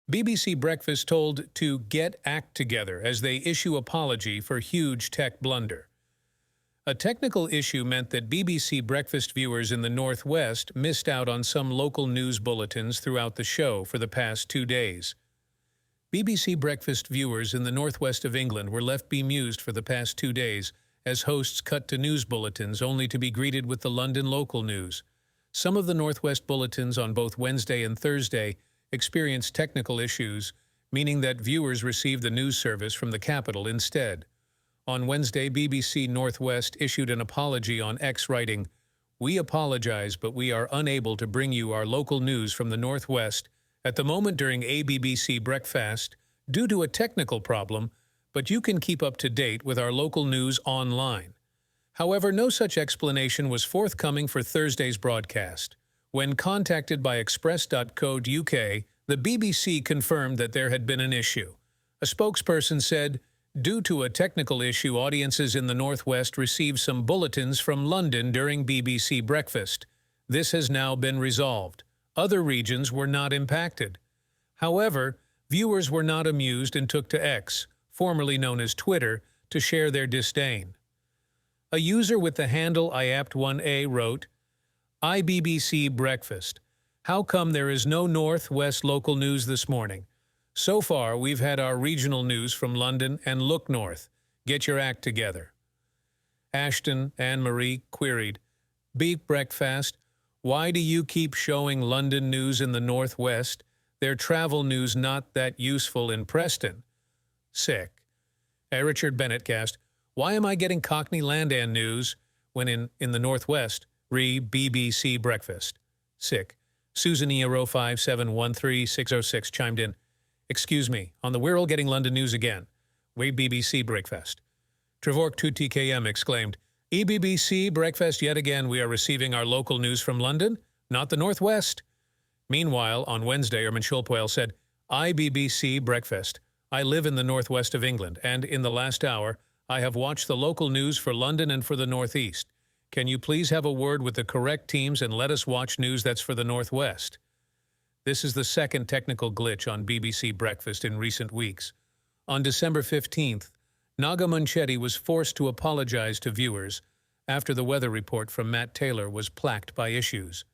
BBC Breakfast told to get act together as they issue apology for huge tech blunder. A technical issue meant that BBC Breakfast viewers in the Northwest missed out on some local news bulletins throughout the show for the past 2 days. BBC Breakfast viewers in the northwest of England were left bemused for the past 2 days as hosts cut to news bulletins only to be greeted with the London local news. Some of the Northwest bulletins on both Wednesday and Thursday experienced technical issues, meaning that viewers received the news service from the capital instead. On Wednesday, BBC Northwest issued an apology on X, writing, "We apologize, but we are unable to bring you our local news from the Northwest at the moment during BBC Breakfast due to a technical problem, but you can keep up to date with our local news online." However, no such explanation was forthcoming for Thursday's broadcast. When contacted by Express.co.uk, the BBC confirmed that there had been an issue. A spokesperson said, "Due to a technical issue, audiences in the Northwest received some bulletins from London during BBC Breakfast. This has now been resolved. Other regions were not impacted." However, viewers were not amused and took to X, formerly known as Twitter, to share their disdain. A user with the handle iapt1a wrote, "IBBC Breakfast. How come there is no Northwest local news this morning? So far, we've had our regional news from London and look north. Get your act together." Ashton Anne-Marie queried, "Beep Breakfast, why do you keep showing London news in the Northwest? Their travel news not that useful in Preston." Sick. Richard Bennett cast, "Why am I getting Cockney Landan news when in the Northwest? BBC Breakfast." Sick. Susan ERO 5713606 chimed in, "Excuse me, on the We're All Getting London News again. We BBC Breakfast." Trevork 2TKM exclaimed, "EBBC Breakfast yet again, we are receiving our local news from London, not the Northwest." Meanwhile, on Wednesday, Erman Schulpoel said, "IBBC Breakfast. I live in the northwest of England, and in the last hour, I have watched the local news for London and for the Northeast. Can you please have a word with the correct teams and let us watch news that's for the Northwest?" This is the second technical glitch on BBC Breakfast in recent weeks. On December 15th, Naga Munchetti was forced to apologize to viewers after the weather report from Matt Taylor was plagued by issues.